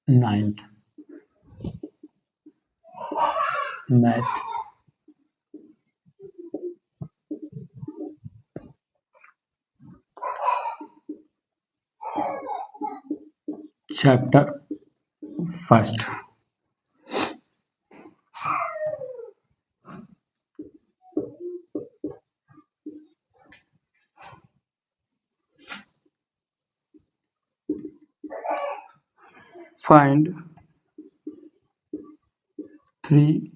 Ninth math chapter first. Find 3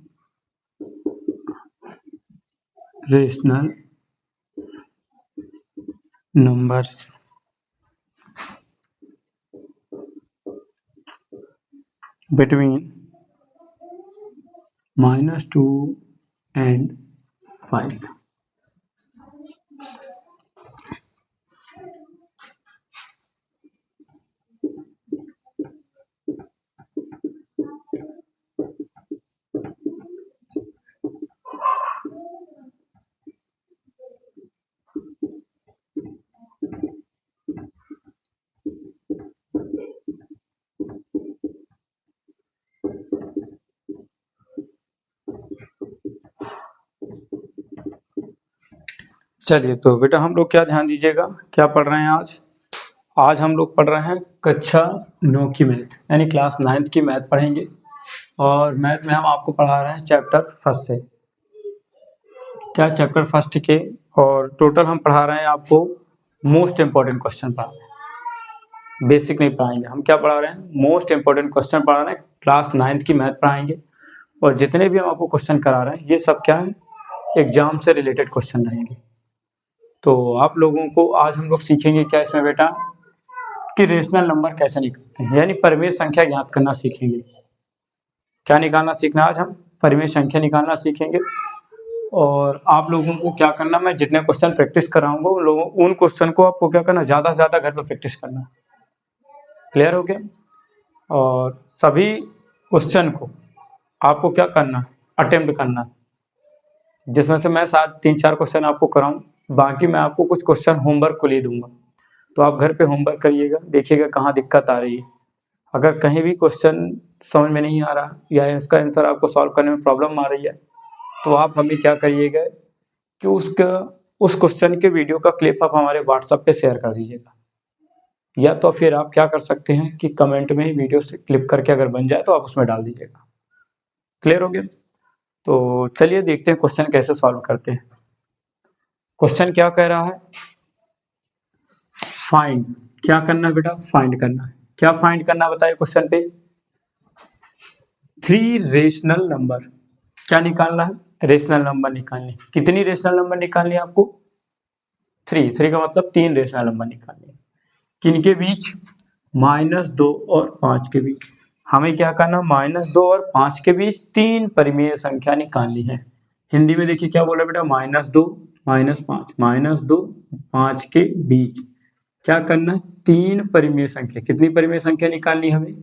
rational numbers between -2 and 5. चलिए तो बेटा हम लोग क्या ध्यान दीजिएगा, क्या पढ़ रहे हैं आज हम लोग पढ़ रहे हैं कक्षा 9 की मैथ, यानी क्लास 9th की मैथ पढ़ेंगे। और मैथ में हम आपको पढ़ा रहे हैं चैप्टर फर्स्ट से, क्या चैप्टर फर्स्ट के, और टोटल हम पढ़ा रहे हैं आपको मोस्ट इम्पोर्टेंट क्वेश्चन पढ़ा रहे हैं, बेसिक नहीं पढ़ाएंगे। हम क्या पढ़ा रहे हैं, मोस्ट इम्पोर्टेंट क्वेश्चन पढ़ा रहे हैं, क्लास 9th की मैथ पढ़ाएंगे। और जितने भी हम आपको क्वेश्चन करा रहे हैं ये सब क्या है, एग्जाम से रिलेटेड क्वेश्चन रहेंगे। तो आप लोगों को आज हम लोग सीखेंगे क्या इसमें बेटा, कि रेशनल नंबर कैसे निकालते हैं, यानी परिमेय संख्या ज्ञात करना सीखेंगे। क्या निकालना सीखना आज हम, परिमेय संख्या निकालना सीखेंगे। और आप लोगों को क्या करना, मैं जितने क्वेश्चन प्रैक्टिस कराऊंगा उन क्वेश्चन को आपको क्या करना, ज़्यादा से ज़्यादा घर पर प्रैक्टिस करना। क्लियर हो गया। और सभी क्वेश्चन को आपको क्या करना, अटेम्प्ट करना, जिसमें से मैं 3-4 क्वेश्चन आपको कराऊं, बाकी मैं आपको कुछ क्वेश्चन होमवर्क को ले दूंगा। तो आप घर पे होमवर्क करिएगा, देखिएगा कहाँ दिक्कत आ रही है। अगर कहीं भी क्वेश्चन समझ में नहीं आ रहा या इसका आंसर आपको सॉल्व करने में प्रॉब्लम आ रही है, तो आप हमें क्या करिएगा कि उस क्वेश्चन के वीडियो का क्लिप आप हमारे व्हाट्सएप पे शेयर कर दीजिएगा, या तो फिर आप क्या कर सकते हैं कि कमेंट में ही वीडियो से क्लिप करके अगर बन जाए तो आप उसमें डाल दीजिएगा। क्लियर हो गया। तो चलिए देखते हैं क्वेश्चन कैसे सॉल्व करते हैं। क्वेश्चन क्या कह रहा है, फाइंड, क्या करना है बेटा, फाइंड करना है। क्या फाइंड करना बताइए क्वेश्चन पे, 3 रेशनल नंबर, क्या निकालना है, रेशनल नंबर निकालने। कितनी रेशनल नंबर निकालनी है आपको, 3 का मतलब 3 रेशनल नंबर निकालनी है। किनके बीच, -2 और 5 के बीच। हमें क्या करना, -2 और 5 के बीच 3 परिमेय संख्या निकालनी है। हिंदी में देखिए क्या बोला बेटा, -2 -5, -2 5 के बीच क्या करना है, 3 परिमेय संख्या। कितनी परिमेय संख्या निकालनी है हमें,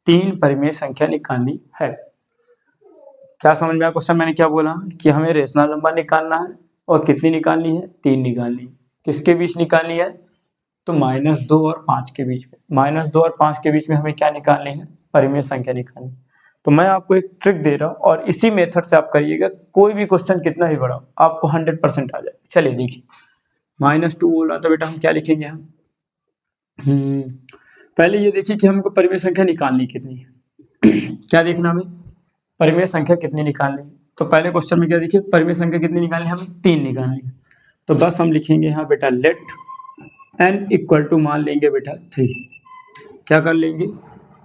3 परिमेय संख्या निकालनी है। क्या समझ में आया क्वेश्चन, मैंने क्या बोला कि हमें रेशनल नंबर निकालना है और कितनी निकालनी है, 3 निकालनी है। किसके बीच निकालनी है, तो -2 और 5 के बीच में। -2 और 5 के बीच में हमें क्या निकालनी है, परिमेय संख्या निकालनी। तो मैं आपको एक ट्रिक दे रहा हूँ और इसी मेथड से आप करिएगा, कोई भी क्वेश्चन कितना ही बड़ा आपको 100% आ जाए। चलिए देखिए, -2 बोल रहा था बेटा, हम क्या लिखेंगे, हम पहले ये देखिए कि हमको परिमेय संख्या निकालनी कितनी है। क्या देखना हमें, परिमेय संख्या कितनी निकालनी है। तो पहले क्वेश्चन में क्या देखिए, परिमेय संख्या कितनी निकालनी है, हमें 3 निकालनी है। तो बस हम लिखेंगे यहाँ बेटा, लेट n इक्वल टू, मान लेंगे बेटा 3। क्या कर लेंगे,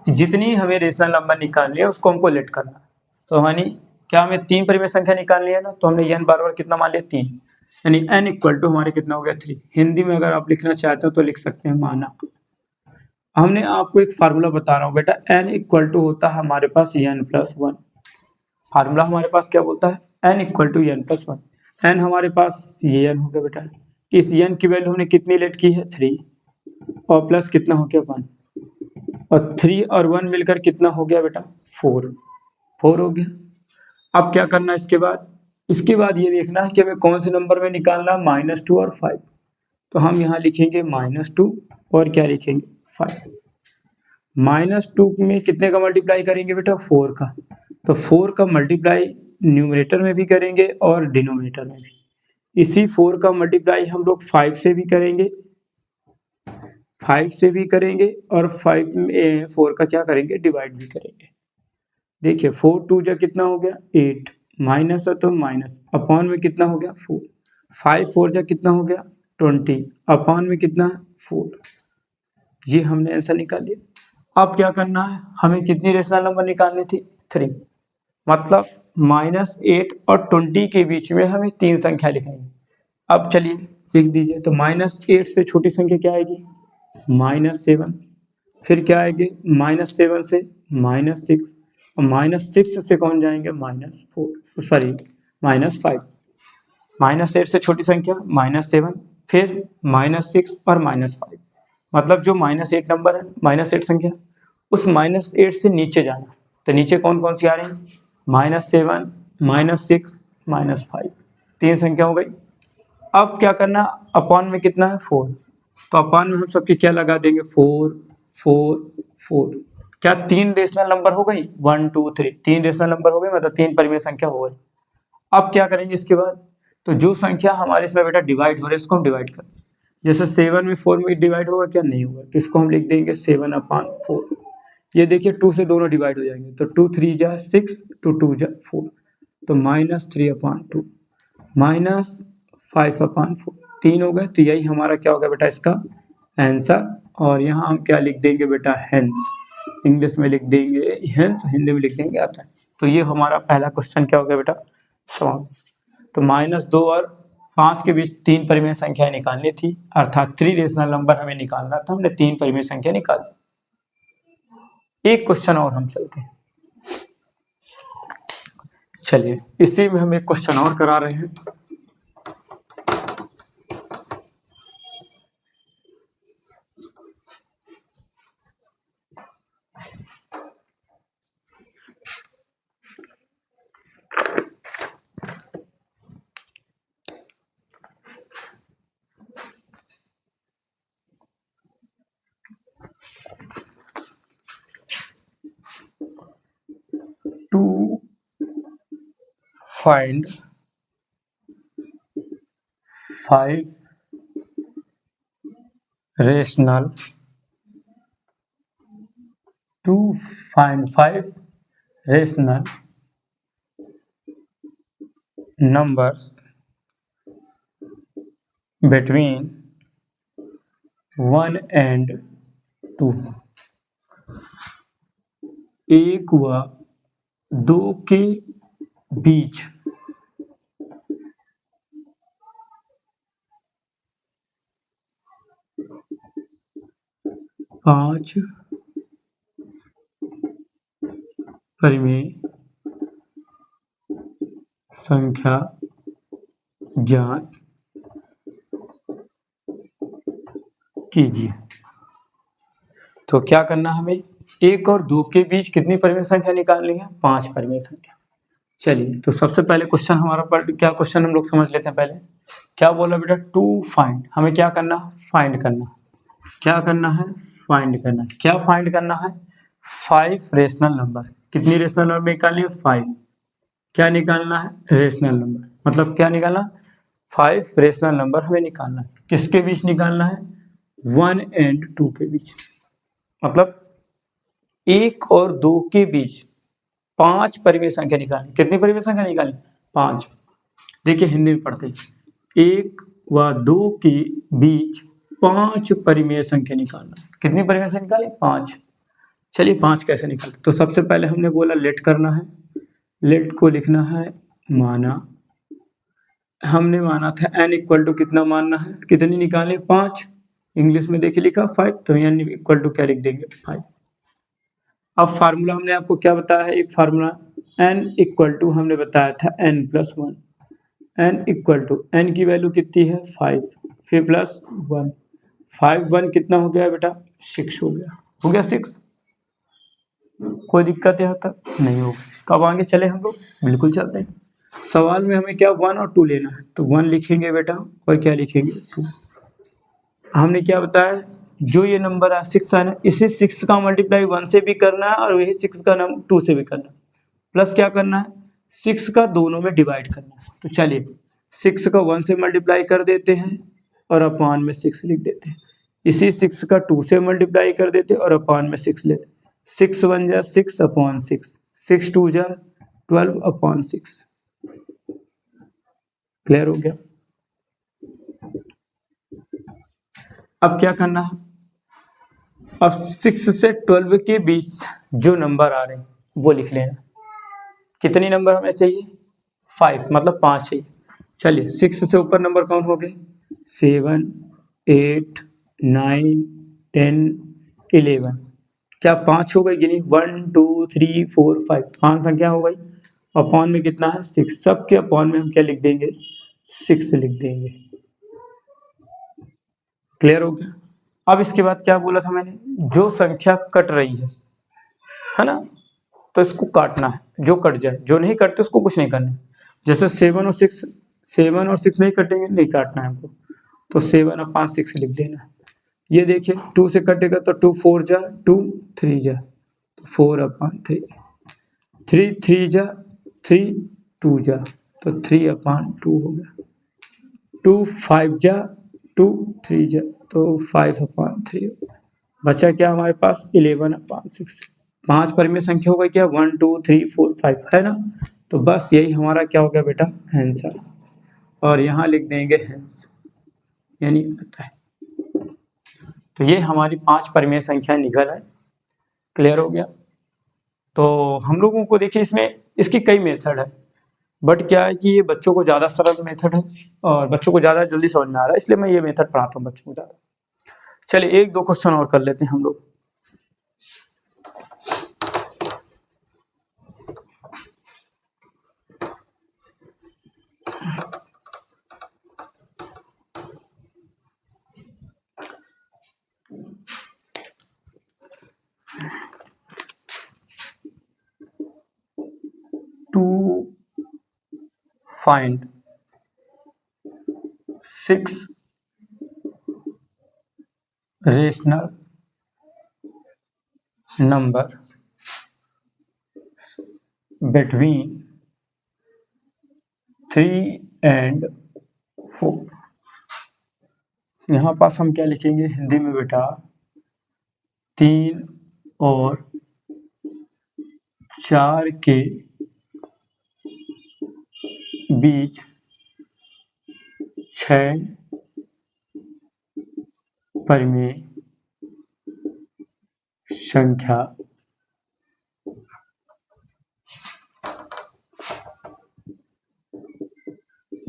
जितनी हमें रेशनल नंबर निकालनी है उसको हमको लेट करना है। तो यानी क्या, हमें 3 परिमेय संख्या निकालनी है ना, तो हमने n बार कितना मान लिया, 3, यानी n इक्वल टू हमारे कितना हो गया, 3। हिंदी में अगर आप लिखना चाहते हो तो लिख सकते हैं माना। हमने आपको एक फार्मूला बता रहा हूँ बेटा, n इक्वल टू होता है हमारे पास n+1। फार्मूला हमारे पास क्या बोलता है, n equal to n+1। n हमारे पास ये n हो गया बेटा, इस n की वैल्यू हमने कितनी लेट की है, 3, और प्लस कितना हो गया, 1, और 3 और 1 मिलकर कितना हो गया बेटा, 4 हो गया। अब क्या करना है इसके बाद ये देखना है कि हमें कौन से नंबर में निकालना, -2 और 5। तो हम यहाँ लिखेंगे -2 और क्या लिखेंगे, 5। -2 में कितने का मल्टीप्लाई करेंगे बेटा? 4 का। तो 4 का मल्टीप्लाई न्यूमरेटर में भी करेंगे और डिनोमिनेटर में भी। इसी 4 का मल्टीप्लाई हम लोग 5 से भी करेंगे, 5 से भी करेंगे और 5 में 4 का क्या करेंगे? डिवाइड भी करेंगे। देखिए 4 2 जा कितना हो गया? 8, माइनस है तो माइनस, अपॉन में कितना हो गया? 4, 5 4 जा कितना हो गया? 20, अपॉन में कितना है? 4। ये हमने आंसर निकाल लिया। अब क्या करना है? हमें कितनी रेशनल नंबर निकालनी थी? 3। मतलब -8 और 20 के बीच में हमें 3 संख्या लिखनी है। अब चलिए लिख दीजिए। तो -8 से छोटी संख्या क्या आएगी? -7। फिर क्या आएगी? -7 से -6 और -6 से कौन जाएंगे? -4, सॉरी -5। -8 से छोटी संख्या -7, फिर -6 और -5। मतलब जो -8 नंबर है, -8 संख्या, उस -8 से नीचे जाना। तो नीचे कौन कौन सी आ रही है? -7, -6, -5, 3 संख्या हो गई। अब क्या करना? अपॉन में कितना है? 4। तो अपॉन में हम सबके क्या लगा देंगे? 4 4 4। क्या 3 रेशनल नंबर हो गई? 1 2 3, 3 रेशनल नंबर हो गई, मतलब 3 परिमेय संख्या हो गई। अब क्या करेंगे इसके बाद? तो जो संख्या हमारे इसमें बेटा डिवाइड हो रही है, इसको हम डिवाइड करें। जैसे 7 में 4 में डिवाइड होगा क्या? नहीं होगा। तो इसको हम लिख देंगे 7/4। ये देखिए 2 से दोनों डिवाइड हो जाएंगे। तो 2 3 जा 6, 2 2 जा 4, तो -3/2, -5/4, 3 हो गए। तो यही हमारा क्या होगा बेटा? इसका आंसर। और यहाँ हम क्या लिख देंगे बेटा? हेंस। इंग्लिश में लिख देंगे हेंस, हिंदी में लिख देंगे अतः। तो ये हमारा पहला क्वेश्चन क्या हो गया बेटा? समाप्त। तो -2 और 5 के बीच 3 परिमेय संख्याएं निकालनी थी, अर्थात 3 रेशनल नंबर हमें निकालना था। हमने 3 परिमेय संख्या निकाल दी। एक क्वेश्चन और हम चलते हैं। चलिए इसी में हम एक क्वेश्चन और करा रहे हैं। To find 5 rational numbers between 1 and 2, 1 व 2 के बीच 5 परिमेय संख्या ज्ञात कीजिए। तो क्या करना हमें? 1 और 2 के बीच कितनी परिमेय संख्या निकालनी है? 5 परिमेय संख्या। चलिए तो सबसे पहले क्वेश्चन हमारा क्या क्वेश्चन हम लोग समझ लेते हैं। पहले क्या बोला बेटा? To find. हमें क्या करना? फाइंड करना। क्या करना है? फाइंड करना। क्या फाइंड करना है? 5 रेशनल नंबर। कितनी रेशनल नंबर निकालनी है? 5। क्या निकालना है? Rational number. मतलब क्या निकालना? 5 रेशनल नंबर हमें निकालना है। किसके बीच निकालना है? 1 and 2 के बीच। मतलब 1 और 2 के बीच 5 परिमेय संख्या निकालनी। कितनी परिमेय संख्या निकालनी? 5। देखिए हिंदी में पढ़ते हैं। 1 व 2 के बीच 5 परिमेय संख्या निकालना। कितनी परिमेय संख्या निकाली? 5। चलिए 5 कैसे निकालते? तो सबसे पहले हमने बोला लेट करना है। लेट को लिखना है माना। हमने माना था n इक्वल टू कितना मानना है? कितनी निकाले? 5। इंग्लिश में देखिए लिखा 5, तो n इक्वल टू क्या लिख देंगे? 5। अब फार्मूला हमने आपको क्या बताया है? एक फार्मूला n इक्वल टू हमने बताया था n+1। n equal to n की वैल्यू कितनी है? 5, फिर +1, 5 1 कितना हो गया बेटा? 6 हो गया। हो गया 6। कोई दिक्कत यहाँ तक नहीं होगी। कब आगे चले हम लोग? बिल्कुल चलते हैं। सवाल में हमें क्या 1 और 2 लेना है, तो 1 लिखेंगे बेटा और क्या लिखेंगे? 2। हमने क्या बताया? जो ये नंबर है 6 है ना, इसी 6 का मल्टीप्लाई 1 से भी करना है और यही 6 का 2 से भी करना है, प्लस क्या करना है 6 का दोनों में डिवाइड करना है। तो चलिए 6 का 1 से मल्टीप्लाई कर देते हैं और अपॉन में 6 लिख देते हैं, इसी 6 का 2 से मल्टीप्लाई कर देते हैं और अपॉन में 6 लेते हैं, 6 1 जा 6 अपॉन 6, 6 2 जा 12 अपॉन 6। क्लियर हो गया। अब क्या करना है, अब 6 से 12 के बीच जो नंबर आ रहे हैं वो लिख लेना। कितनी नंबर हमें चाहिए 5, मतलब 5 चाहिए। चलिए 6 से ऊपर नंबर कौन हो गए 7 8 9 10 11, क्या 5 हो गई गिनी 1 2 3 4 5, 5 संख्या हो गई। अपॉन में कितना है 6, सबके अपॉन में हम क्या लिख देंगे 6 लिख देंगे। क्लियर हो गया। अब इसके बाद क्या बोला था मैंने, जो संख्या कट रही है ना, तो इसको काटना है, जो कट जाए, जो नहीं कटते उसको कुछ नहीं करना। जैसे 7 और 6 नहीं कटेंगे, नहीं काटना है हमको, तो 7 अपॉन 6 लिख देना। ये देखिए 2 से कटेगा तो 2 4 जा 2 3 जा तो 4 अपॉन 3, 3 3 जा 3 2 जा तो 3 अपॉन 2 हो गया, 2 5 जा 2 3 जा तो 5 अपॉन 3 हो गया। बचा क्या हमारे पास 11 अपॉन 6। 5 परिमेय संख्या हो गई क्या 1 2 3 4 5 है ना, तो बस यही हमारा क्या हो गया बेटा आंसर, और यहाँ लिख देंगे हेंस, यानी आता है। तो ये हमारी 5 परिमेय संख्या निकल है। क्लियर हो गया। तो हम लोगों को देखिए इसमें इसकी कई मेथड है, बट क्या है कि ये बच्चों को ज़्यादा सरल मेथड है और बच्चों को ज़्यादा जल्दी समझ में आ रहा है, इसलिए मैं ये मेथड पढ़ाता हूँ बच्चों को ज़्यादा। चलिए 1 2 क्वेश्चन और कर लेते हैं हम लोग। To find 6 rational number between 3 and 4, यहाँ पास हम क्या लिखेंगे हिंदी में बेटा 3 और 4 के बीच 6 परिमेय संख्या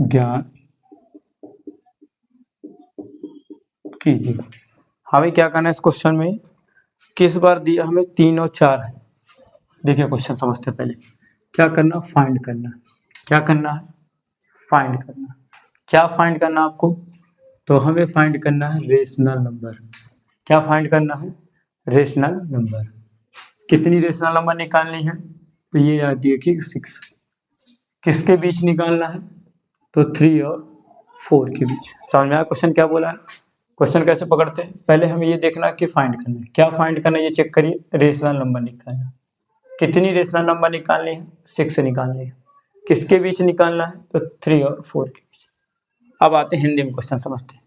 ज्ञात कीजिए। हमें क्या करना है इस क्वेश्चन में, किस बार दिया हमें 3 और 4 है। देखिए क्वेश्चन समझते पहले क्या करना, फाइंड करना। क्या करना है फाइंड करना। क्या फाइंड करना आपको, तो हमें फाइंड करना है रेशनल नंबर। क्या फाइंड करना है रेशनल नंबर। कितनी रेशनल नंबर निकालनी है, तो ये आती है कि 6। किसके बीच निकालना है, तो 3 और 4 के बीच। समझ में आया क्वेश्चन क्या बोला है। क्वेश्चन कैसे पकड़ते हैं, पहले हमें ये देखना कि फाइंड करना है। क्या फाइंड करना है ये चेक करिए, रेशनल नंबर निकालना। कितनी रेशनल नंबर निकालनी है 6 निकालनी है। किसके बीच निकालना है, तो 3 और 4 के बीच। अब आते हैं हिंदी में क्वेश्चन समझते हैं।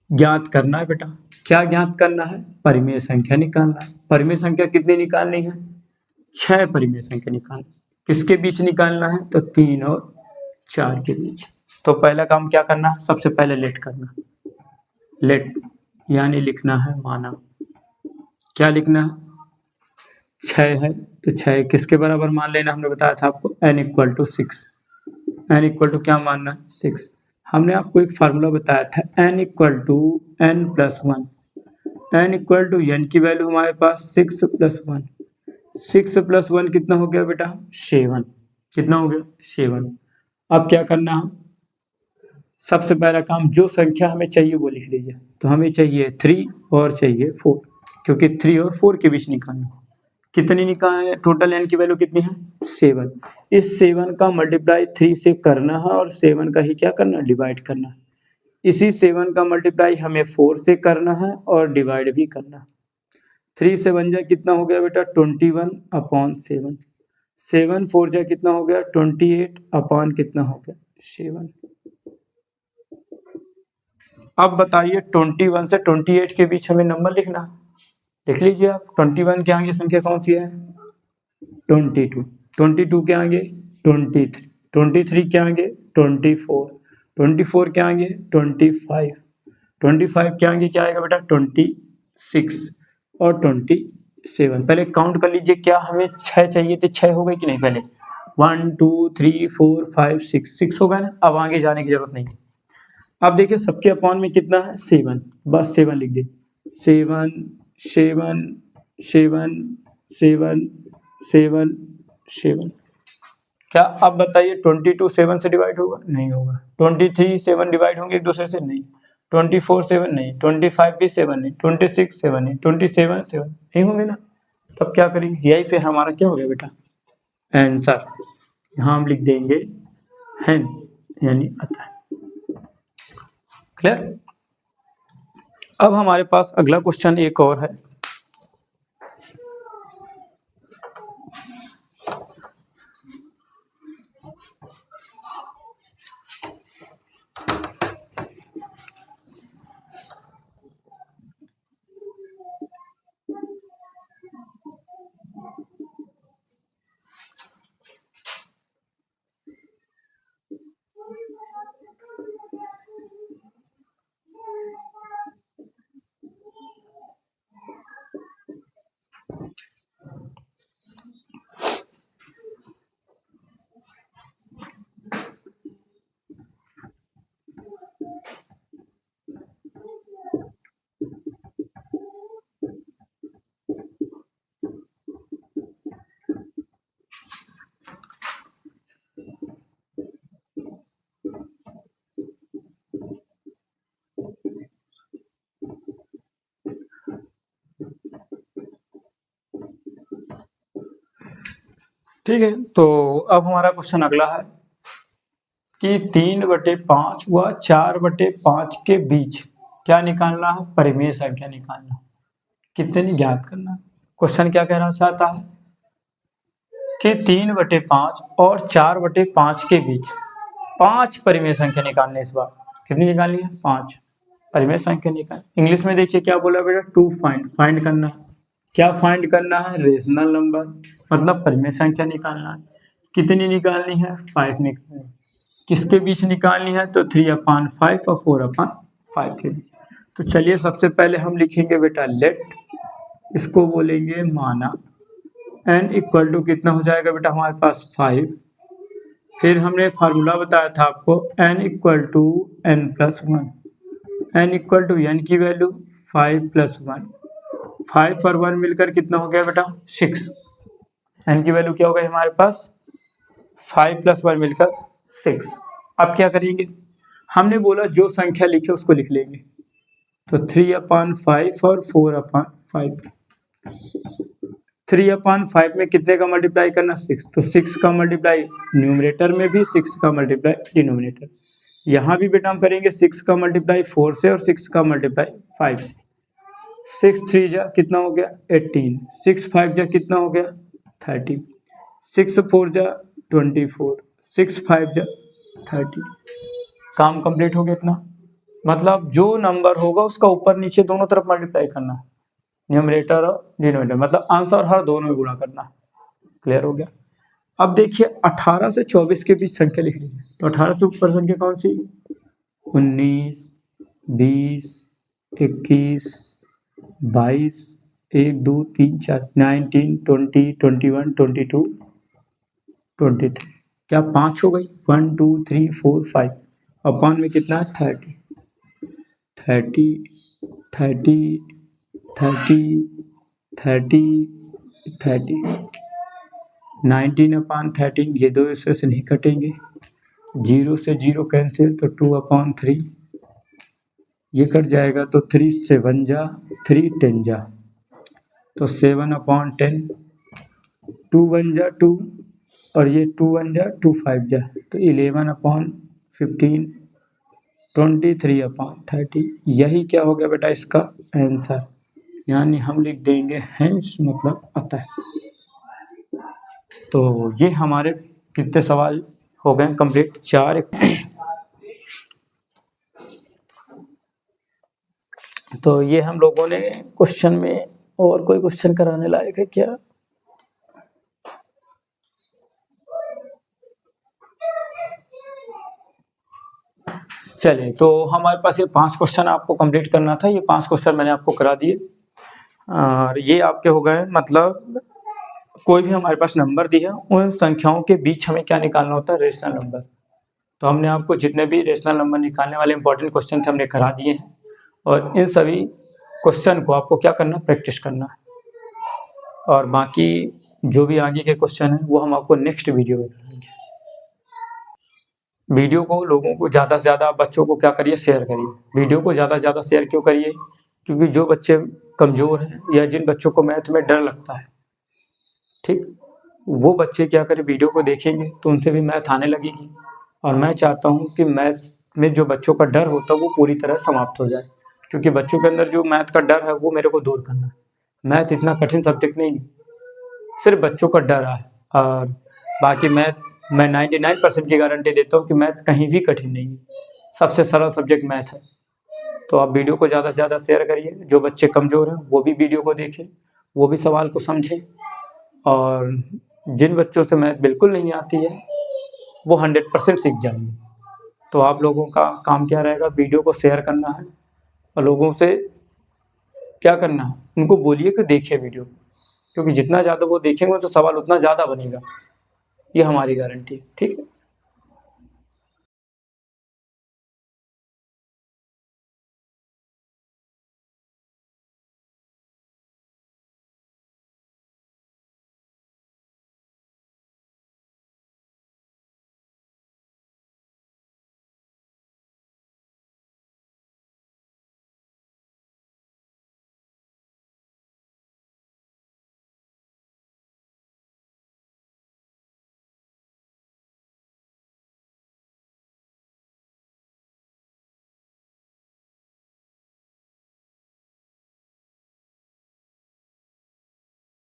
ज्ञात करना है बेटा, क्या ज्ञात करना है, परिमेय संख्या निकालना है। परिमेय संख्या कितनी निकालनी है 6 परिमेय संख्या निकालनी। किसके बीच निकालना है, तो 3 और 4 के बीच। तो पहला काम क्या करना है, सबसे पहले लेट करना। लेट यानी लिखना है माना। क्या लिखना है 6 है तो 6 किसके बराबर मान लेना, हमने बताया था आपको n equal to 6। n equal to क्या मानना है 6। हमने आपको एक फार्मूला बताया था n equal to n plus 1। n equal to n की वैल्यू हमारे पास 6 प्लस 1। 6 प्लस 1 कितना हो गया बेटा 7। कितना हो गया 7। अब क्या करना है, सबसे पहला काम जो संख्या हमें चाहिए वो लिख लीजिए। तो हमें चाहिए 3 और चाहिए 4, क्योंकि 3 और 4 के बीच निकालना। कितनी निकाल, टोटल n की वैल्यू कितनी है 7। इस 7 का मल्टीप्लाई 3 से करना है और 7 का ही क्या करना डिवाइड करना। इसी 7 का मल्टीप्लाई हमें 4 से करना है और डिवाइड भी करना है। 3 7 जा कितना हो गया बेटा 21/7। 7 4 जा कितना हो गया 28 अपॉन कितना हो गया 7। अब बताइए 21 से 28 के बीच हमें नंबर लिखना है। लिख लीजिए आप। 21 के आगे संख्या कौन सी है 22। 22 के आगे 23। 23 के आगे 24। 24 के आगे 25। 25 के आगे क्या आएगा बेटा 26 और 27। पहले काउंट कर लीजिए क्या हमें 6 चाहिए थे, 6 हो गए कि नहीं। पहले 1 2 3 4 5 6 हो गए ना। अब आगे जाने की जरूरत नहीं। अब देखिए सबके अपॉन में कितना है 7, बस 7 लिख दे। 7 7 7 7 7 7। क्या आप बताइए 22 7 से डिवाइड होगा नहीं होगा। 23 7 डिवाइड होंगे एक दूसरे से नहीं। 24 7 नहीं। 25 भी 7 नहीं। 26 7 नहीं। 27 7 नहीं होंगे ना। तब क्या करेंगे यही पे हमारा क्या हो गया बेटा आंसर। यहाँ हम लिख देंगे हेंस यानी अतः। क्लियर। अब हमारे पास अगला क्वेश्चन एक और है। ठीक है, तो अब हमारा क्वेश्चन अगला है कि 3/5 व 4/5 के बीच क्या निकालना है परिमेय संख्या निकालना। कितने ज्ञात करना। क्वेश्चन क्या कहना चाहता है कि 3/5 और 4/5 के बीच 5 परिमेय संख्या निकालने। इस बार कितनी निकालनी है 5 परिमेय संख्या निकाल। इंग्लिश में देखिए क्या बोला बेटा टू फाइंड करना है। क्या फाइंड करना है रेशनल नंबर मतलब परिमेय संख्या निकालना है। कितनी निकालनी है 5 निकालनी। किसके बीच निकालनी है तो 3/5 और 4/5 के बीच। तो चलिए सबसे पहले हम लिखेंगे बेटा लेट, इसको बोलेंगे माना n इक्वल टू कितना हो जाएगा बेटा हमारे पास 5। फिर हमने फार्मूला बताया था आपको n equal to n+1। n equal to n की वैल्यू 5+1। 5 और 1 मिलकर कितना हो गया बेटा 6। n की वैल्यू क्या हो गई हमारे पास 5 + 1 मिलकर 6। अब क्या करेंगे हमने बोला जो संख्या लिखे उसको लिख लेंगे। तो 3/5 और 4/5। 3/5 में कितने का मल्टीप्लाई करना 6। तो 6 का मल्टीप्लाई न्यूमरेटर में भी 6 का मल्टीप्लाई डिनोमिनेटर। यहाँ भी बेटा हम करेंगे 6 का मल्टीप्लाई 4 से और 6 का मल्टीप्लाई 5 से। 6 3 जा कितना हो गया 18। 6 5 जा कितना हो गया 30। 6 4 जा 24। 6 5 जा 30। काम कंप्लीट हो गया इतना। मतलब जो नंबर होगा उसका ऊपर नीचे दोनों तरफ मल्टीप्लाई करना है न्यूमरेटर और डिनोमिनेटर मतलब आंसर हर दोनों में गुणा करना है। क्लियर हो गया। अब देखिए 18 से 24 के बीच संख्या लिख लीजिए। तो 18 से ऊपर संख्या कौन सी 19 20 21 22 1 2 3 4 19 20 21 22 23। क्या 5 हो गई 1 2 3 4 5 अपॉन में कितना है 30 30 30 30 30 30। 19/13 ये दो इससे से नहीं कटेंगे। 0 से 0 कैंसिल तो 2/3 ये कट जाएगा। तो 3 7 जा 3 10 जा तो 7/10। 2 1 जा 2 और ये 2 1 जा 2 5 जा तो 11/15 23/30 यही क्या हो गया बेटा इसका आंसर, यानी हम लिख देंगे हेंस मतलब अतः। तो ये हमारे कितने सवाल हो गए कंप्लीट, 4। तो ये हम लोगों ने क्वेश्चन में, और कोई क्वेश्चन कराने लायक है क्या? चलिए, तो हमारे पास ये 5 क्वेश्चन आपको कंप्लीट करना था, ये 5 क्वेश्चन मैंने आपको करा दिए। और ये आपके हो गए, मतलब कोई भी हमारे पास नंबर दिया, उन संख्याओं के बीच हमें क्या निकालना होता है, रेशनल नंबर। तो हमने आपको जितने भी रेशनल नंबर निकालने वाले इंपॉर्टेंट क्वेश्चन थे हमने करा दिए हैं, और इन सभी क्वेश्चन को आपको क्या करना, प्रैक्टिस करना है। और बाकी जो भी आगे के क्वेश्चन हैं वो हम आपको नेक्स्ट वीडियो में कराएंगे। वीडियो को लोगों को ज़्यादा से ज़्यादा, बच्चों को क्या करिए, शेयर करिए। वीडियो को ज़्यादा से ज़्यादा शेयर क्यों करिए, क्योंकि जो बच्चे कमज़ोर हैं या जिन बच्चों को मैथ में डर लगता है, ठीक, वो बच्चे क्या करें, वीडियो को देखेंगे तो उनसे भी मैथ आने लगेगी। और मैं चाहता हूँ कि मैथ्स में जो बच्चों का डर होता है वो पूरी तरह समाप्त हो जाए, क्योंकि बच्चों के अंदर जो मैथ का डर है वो मेरे को दूर करना है। मैथ इतना कठिन सब्जेक्ट नहीं है, सिर्फ बच्चों का डर है। और बाकी मैथ मैं 99% की गारंटी देता हूँ कि मैथ कहीं भी कठिन नहीं है, सबसे सरल सब्जेक्ट मैथ है। तो आप वीडियो को ज़्यादा से ज़्यादा शेयर करिए, जो बच्चे कमज़ोर हैं वो भी वीडियो को देखें, वो भी सवाल को समझें। और जिन बच्चों से मैथ बिल्कुल नहीं आती है वो 100% सीख जाएंगे। तो आप लोगों का काम क्या रहेगा, वीडियो को शेयर करना है और लोगों से क्या करना है, उनको बोलिए कि देखिए वीडियो, क्योंकि जितना ज़्यादा वो देखेंगे तो सवाल उतना ज़्यादा बनेगा, ये हमारी गारंटी है, ठीक है।